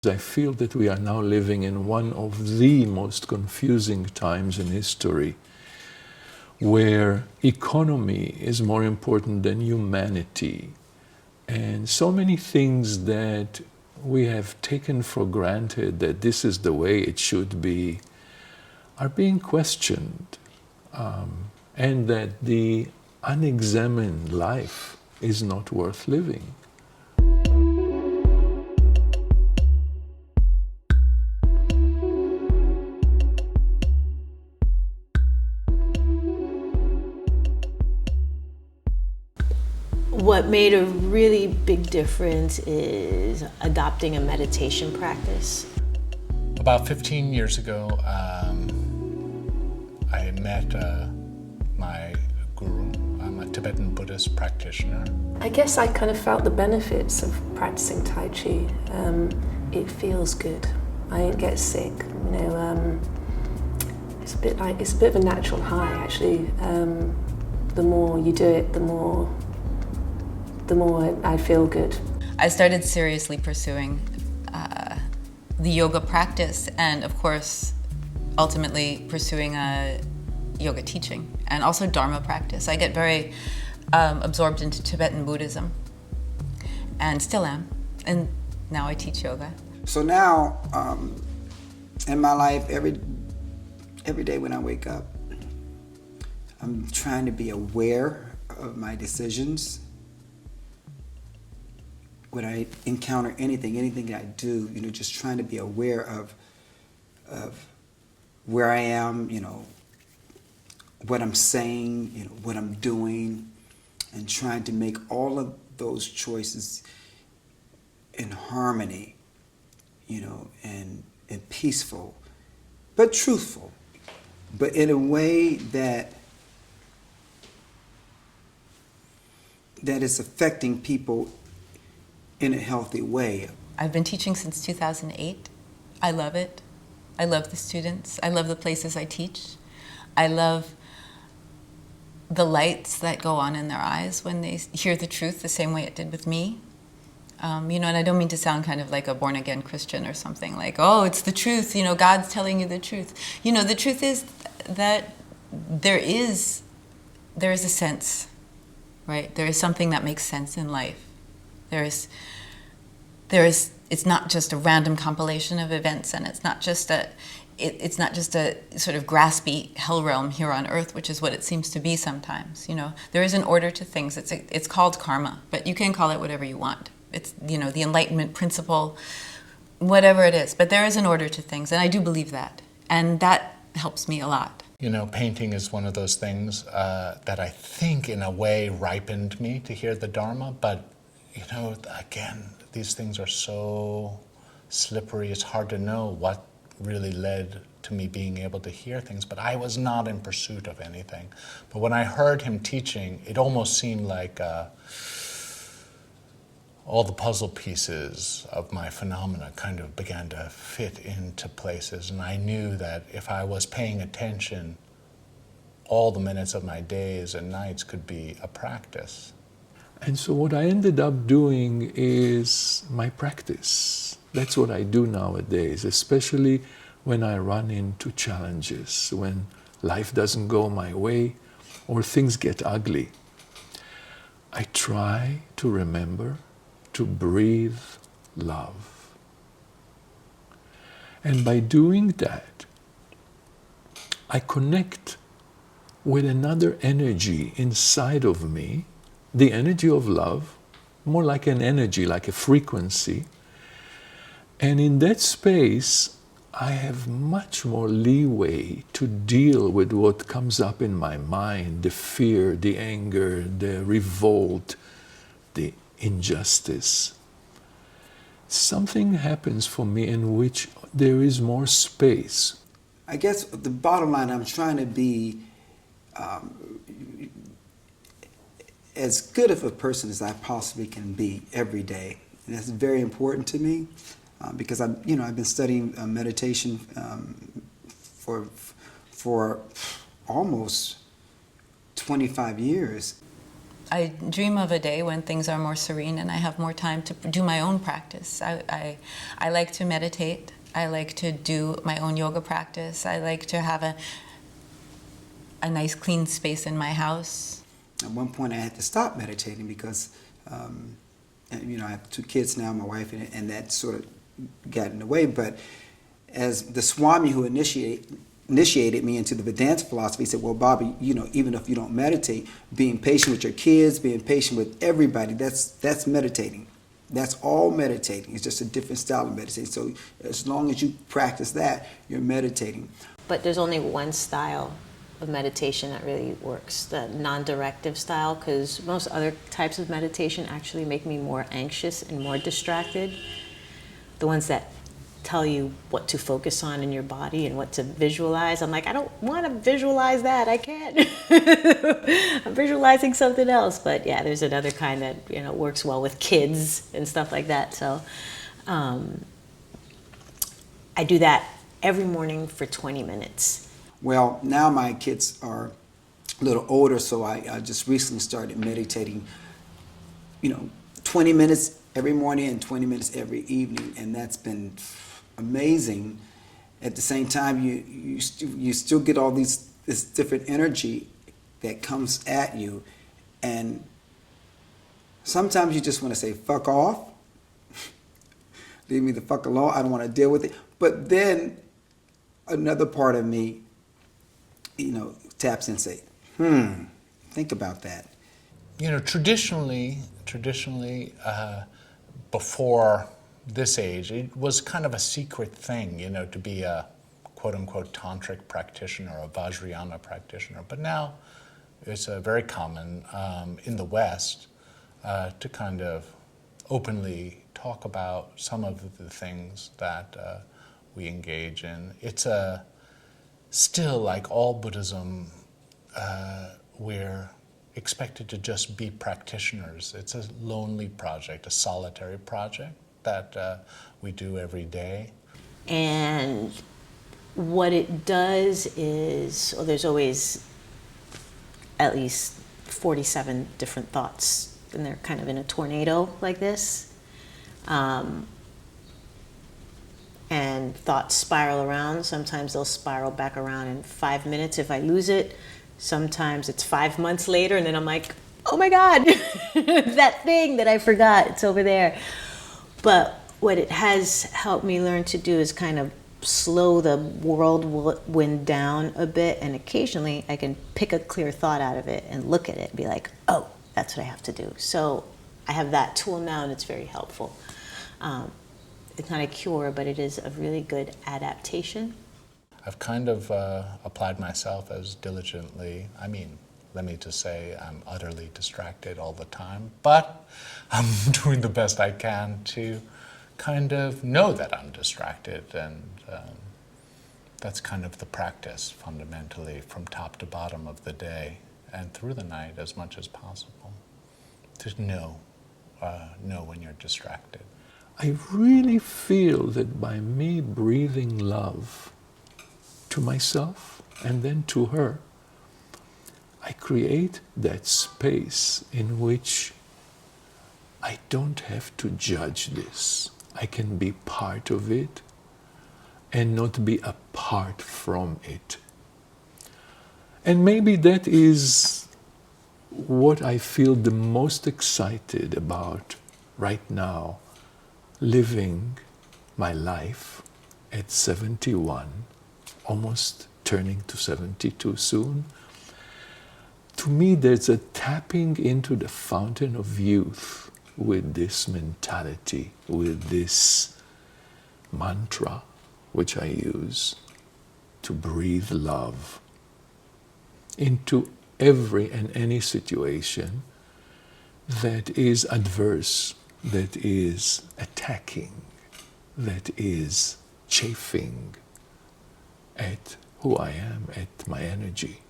I feel that we are now living in one of the most confusing times in history, where economy is more important than humanity. And so many things that we have taken for granted that this is the way it should be are being questioned. And that the unexamined life is not worth living. What made a really big difference is adopting a meditation practice. About 15 years ago, I met my guru. I'm a Tibetan Buddhist practitioner. I guess I kind of felt the benefits of practicing Tai Chi. It feels good. I don't get sick. It's a bit of a natural high, actually. The more you do it, the more I feel good. I started seriously pursuing the yoga practice and, of course, ultimately pursuing a yoga teaching and also Dharma practice. I get very absorbed into Tibetan Buddhism and still am, and now I teach yoga. So now, in my life, every day when I wake up, I'm trying to be aware of my decisions. When I encounter anything that I do, just trying to be aware of where I am, what I'm saying, what I'm doing, and trying to make all of those choices in harmony, and peaceful, but truthful, but in a way that is affecting people in a healthy way. I've been teaching since 2008. I love it. I love the students. I love the places I teach. I love the lights that go on in their eyes when they hear the truth the same way it did with me. And I don't mean to sound kind of like a born-again Christian or something like, oh, it's the truth, God's telling you the truth. The truth is that there is a sense, right? There is something that makes sense in life. It's not just a random compilation of events, and it's not just a sort of graspy hell realm here on earth, which is what it seems to be sometimes. There is an order to things. It's called karma, but you can call it whatever you want. It's the enlightenment principle, whatever it is. But there is an order to things, and I do believe that, and that helps me a lot. Painting is one of those things that I think in a way ripened me to hear the Dharma, but again, these things are so slippery, it's hard to know what really led to me being able to hear things, but I was not in pursuit of anything. But when I heard him teaching, it almost seemed like all the puzzle pieces of my phenomena kind of began to fit into places, and I knew that if I was paying attention, all the minutes of my days and nights could be a practice. And so what I ended up doing is my practice. That's what I do nowadays, especially when I run into challenges, when life doesn't go my way or things get ugly. I try to remember to breathe love. And by doing that, I connect with another energy inside of me, the energy of love, more like an energy, like a frequency. And in that space, I have much more leeway to deal with what comes up in my mind, the fear, the anger, the revolt, the injustice. Something happens for me in which there is more space. I guess the bottom line, I'm trying to be as good of a person as I possibly can be every day. And that's very important to me because I've been studying meditation for almost 25 years. I dream of a day when things are more serene and I have more time to do my own practice. I like to meditate. I like to do my own yoga practice. I like to have a nice clean space in my house. At one point I had to stop meditating because, you know, I have 2 kids now, my wife, and that sort of got in the way. But as the Swami who initiated me into the Vedanta philosophy said, well, Bobby, you know, even if you don't meditate, being patient with your kids, being patient with everybody, that's meditating. That's all meditating. It's just a different style of meditating. So as long as you practice that, you're meditating. But there's only one style of meditation that really works, the non-directive style, because most other types of meditation actually make me more anxious and more distracted. The ones that tell you what to focus on in your body and what to visualize. I'm like, I don't want to visualize that. I can't. I'm visualizing something else. But yeah, there's another kind that, you know, works well with kids and stuff like that. So I do that every morning for 20 minutes. Well, now my kids are a little older, so I just recently started meditating, you know, 20 minutes every morning and 20 minutes every evening, and that's been amazing. At the same time, you still get all this different energy that comes at you, and sometimes you just want to say, fuck off, leave me the fuck alone, I don't want to deal with it. But then another part of me, you know, taps in and say, think about that. You know, traditionally, before this age, it was kind of a secret thing, you know, to be a quote-unquote tantric practitioner or a Vajrayana practitioner. But now it's very common in the West to kind of openly talk about some of the things that we engage in. It's still, like all Buddhism, we're expected to just be practitioners. It's a lonely project, a solitary project that we do every day. And what it does is, well, there's always at least 47 different thoughts, and they're kind of in a tornado like this. And thoughts spiral around. Sometimes they'll spiral back around in 5 minutes if I lose it. Sometimes it's 5 months later, and then I'm like, oh my God, that thing that I forgot, it's over there. But what it has helped me learn to do is kind of slow the whirlwind down a bit, and occasionally I can pick a clear thought out of it and look at it and be like, oh, that's what I have to do. So I have that tool now, and it's very helpful. It's not a cure, but it is a really good adaptation. I've kind of applied myself as diligently. I mean, let me just say I'm utterly distracted all the time, but I'm doing the best I can to kind of know that I'm distracted, and that's kind of the practice fundamentally from top to bottom of the day and through the night as much as possible. To know when you're distracted. I really feel that by me breathing love to myself and then to her, I create that space in which I don't have to judge this. I can be part of it and not be apart from it. And maybe that is what I feel the most excited about right now, living my life at 71, almost turning to 72 soon. To me, there's a tapping into the fountain of youth with this mentality, with this mantra, which I use to breathe love into every and any situation that is adverse, that is attacking, that is chafing at who I am, at my energy.